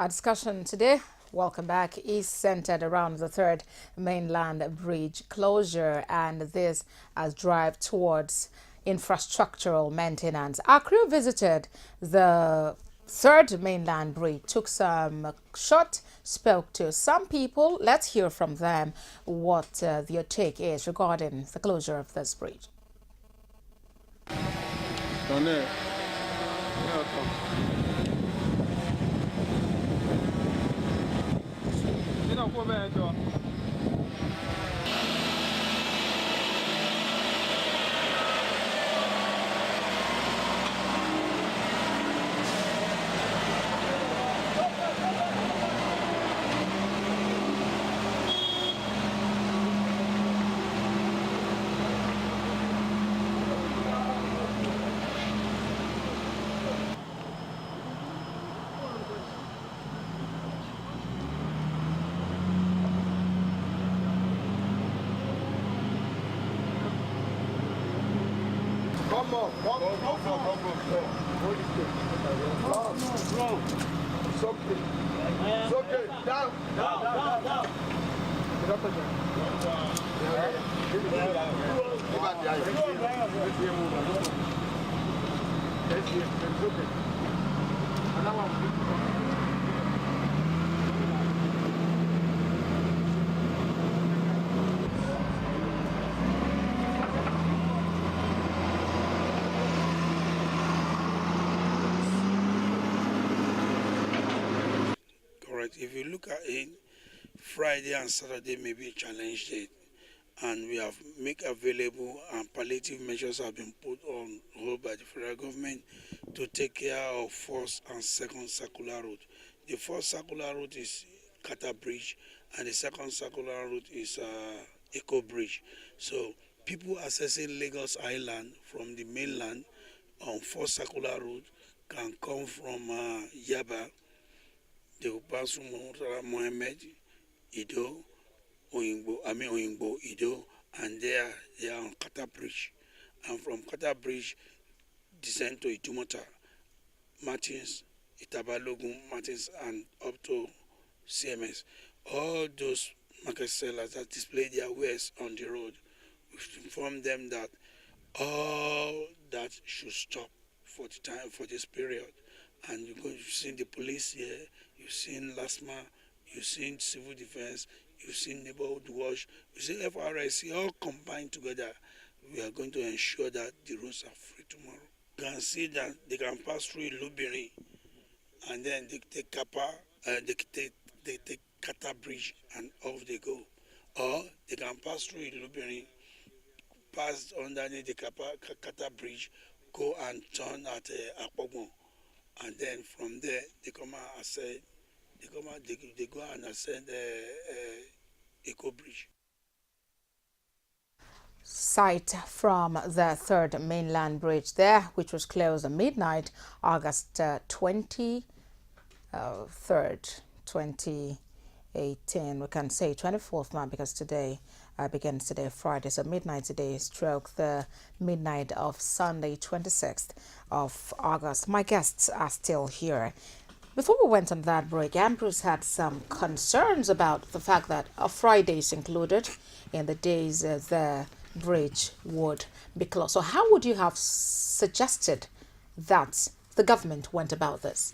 Our discussion today, welcome back, is centered around the third mainland bridge closure and this as drive towards infrastructural maintenance. Our crew visited the third mainland bridge, took some shot, spoke to some people. Let's hear from them what their take is regarding the closure of this bridge. Come on. It's okay. It's okay. Down. Correct. If you look at it, Friday and Saturday may be a challenge date, and we have make available and palliative measures have been put on hold by the federal government to take care of first and second circular route. The first circular route is Kata Bridge, and the second circular route is Eco Bridge. So people accessing Lagos Island from the mainland on first circular route can come from Yaba. They will pass through Mohammed, Ido, Oyingbo, Ido, and they are on Kata Bridge. And from Kata Bridge, descend to Itumota, Martins, Itabalogun, Martins, and up to CMS. All those market sellers that display their wares on the road, we've informed them that all that should stop for the time for this period. And you've seen the police here, you've seen LASMA, you've seen Civil Defense, you've seen Neighborhood Watch, you've seen FRSC, all combined together. We are going to ensure that the roads are free tomorrow. You can see that they can pass through Lubiri, and then they take Kappa, they take Kata Bridge, and off they go. Or they can pass through Lubiri, pass underneath the Kata Bridge, go and turn at Akpogbon. And then from there, they come out and say, they go and ascend Eco Bridge. Sight from the third mainland bridge there, which was closed at midnight, August 23rd, 2018. We can say 24th now because today begins today, Friday. So midnight today, stroke the midnight of Sunday, 26th of August. My guests are still here. Before we went on that break, Ambrose had some concerns about the fact that a Friday is included in the days the bridge would be closed. So how would you have suggested that the government went about this?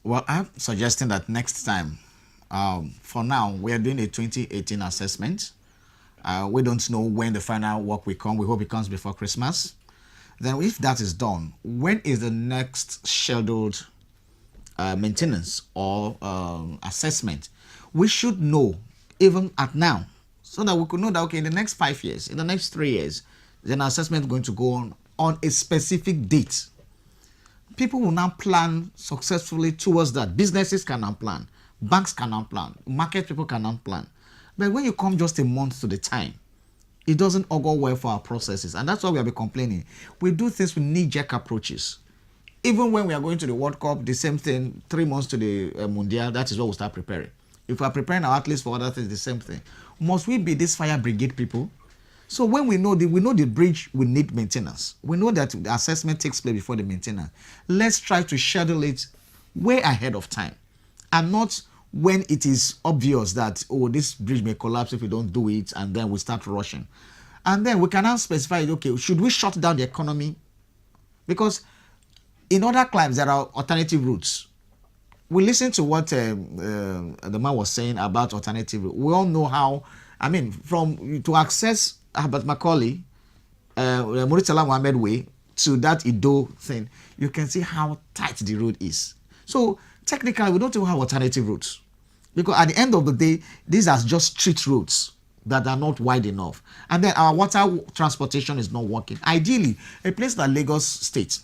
Well, I'm suggesting that next time, for now, we are doing a 2018 assessment. We don't know when the final work will come. We hope it comes before Christmas. Then if that is done, when is the next scheduled maintenance or assessment? We should know even at now, so that we could know that, okay, in the next 5 years, in the next 3 years, then assessment is going to go on a specific date. People will now plan successfully towards that. Businesses cannot plan. Banks cannot plan. Market people cannot plan. But when you come just a month to the time, it doesn't augur well for our processes. And that's why we have been complaining. We do things with knee-jerk approaches. Even when we are going to the World Cup, the same thing, 3 months to the Mundial, that is what we'll start preparing. If we are preparing our athletes for other things, the same thing. Must we be these fire brigade people? So when we know the bridge will need maintenance. We know that the assessment takes place before the maintenance. Let's try to schedule it way ahead of time. and not when it is obvious that, oh, this bridge may collapse if we don't do it, and then we start rushing. And then we can now specify, okay, should we shut down the economy? Because in other climes, there are alternative routes. We listened to what the man was saying about alternative routes. We all know how, I mean, to access Herbert Macaulay, Muritala Mohammed Way, to that Ido thing, you can see how tight the road is. So technically, we don't even have alternative routes. Because at the end of the day, these are just street roads that are not wide enough. And then our water transportation is not working. Ideally, a place like Lagos State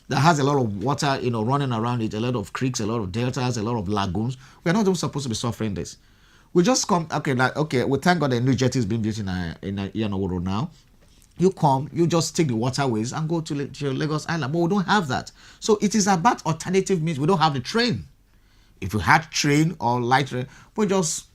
that has a lot of water, running around it, a lot of creeks, a lot of deltas, a lot of lagoons, we're not even supposed to be suffering this. We just come, we thank God the new jetty is being built in Iyanaworo now. You come, you just take the waterways and go to Lagos Island. But we don't have that. So it is about alternative means. We don't have the train. If we had train or light rail, we just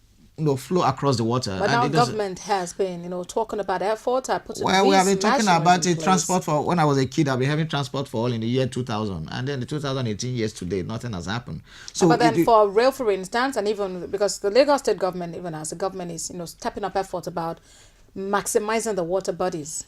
flow across the water. But now government has been, talking about efforts. We have been talking about it. Transport for, when I was a kid, I've been having transport for all in the year 2000. And then the 2018 years today, nothing has happened. So but then for rail, for instance, and even because the Lagos state government, even as the government is, stepping up efforts about maximizing the water bodies.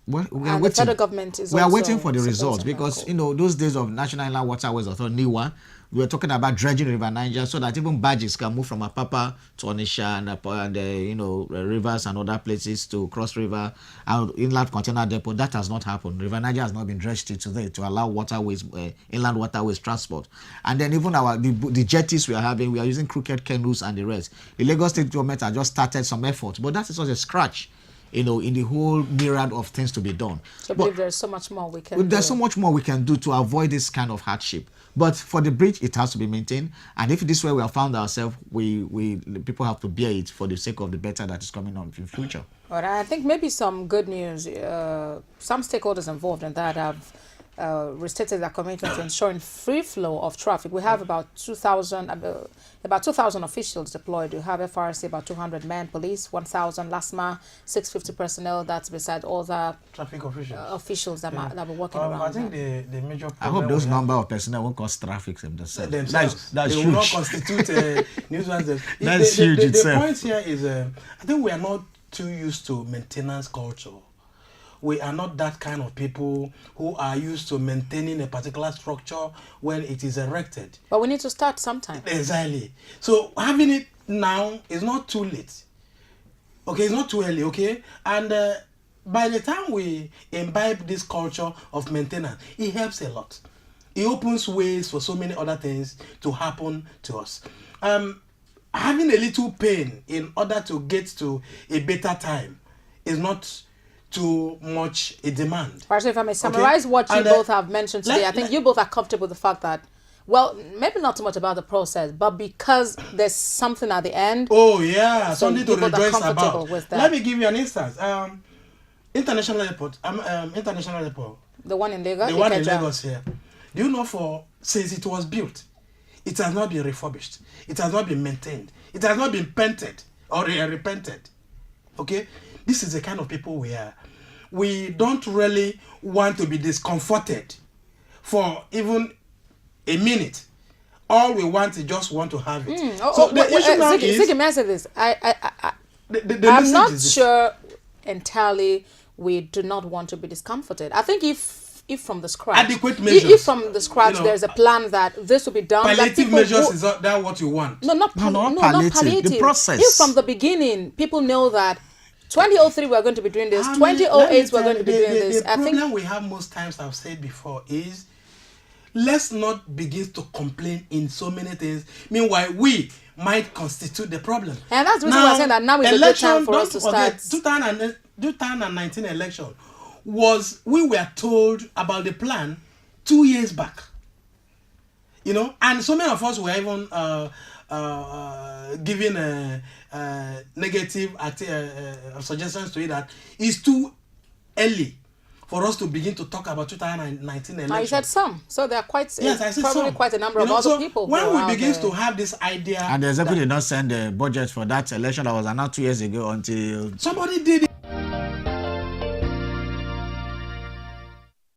Well, the federal government is we are waiting for the results because, those days of National Inland Waterways Authority, NIWA, we were talking about dredging River Niger so that even barges can move from Apapa to Onitsha and rivers and other places to Cross River and inland container depot. That has not happened. River Niger has not been dredged till today to allow waterways, inland waterways transport. And then even the jetties we are using crooked canoes and the rest. The Lagos State government has just started some efforts, but that is just a scratch. In the whole myriad of things to be done. So I believe there's so much more we can do. There's so much more we can do to avoid this kind of hardship. But for the bridge, it has to be maintained. And if this way we have found ourselves, people have to bear it for the sake of the better that is coming on in the future. But I think maybe some good news. Some stakeholders involved in that have restated their commitment to ensuring free flow of traffic. We have about 2,000 officials deployed. We have FRC about 200 men, police 1,000, LASMA 650 personnel. That's beside all the traffic officials that were working around. I think the major problem, I hope those number of personnel won't cause traffic themselves. That's they huge. will not constitute nuisance. That's huge itself. The point here is, I think we are not too used to maintenance culture. We are not that kind of people who are used to maintaining a particular structure when it is erected. But we need to start sometime. Exactly. So having it now is not too late. Okay, it's not too early, okay? And by the time we imbibe this culture of maintenance, it helps a lot. It opens ways for so many other things to happen to us. Having a little pain in order to get to a better time is not too much a demand. Pastor, if I may summarize what you both have mentioned today, I think you both are comfortable with the fact that, well, maybe not so much about the process, but because there's something at the end. Oh, yeah, so something to rejoice about. With that. Let me give you an instance. International airport. The one in Lagos? The one in Lagos here. Do you know since it was built, it has not been refurbished. It has not been maintained. It has not been painted or repainted. Okay? This is the kind of people we are. We don't really want to be discomforted for even a minute. All we want is just want to have it. The issue now is... Ziggy, may I say this? I'm not sure entirely we do not want to be discomforted. I think if from the scratch... Adequate measures. If from the scratch there's a plan that this will be done... Palliative measures, is that what you want? Not palliative. The process. If from the beginning people know that 2003 we're going to be doing this, 2008 we're going to be doing this. The problem we have most times, I've said before, is let's not begin to complain in so many things. Meanwhile, we might constitute the problem. And that's the reason why I'm saying that now is a good time for us to start. 2019 election we were told about the plan 2 years back. And so many of us were even giving negative suggestions to it that it's too early for us to begin to talk about 2019 election. You said some, so there are quite some. Quite a number of other people. When we begin to have this idea, and the executive did not send the budget for that election that was announced 2 years ago until somebody did it.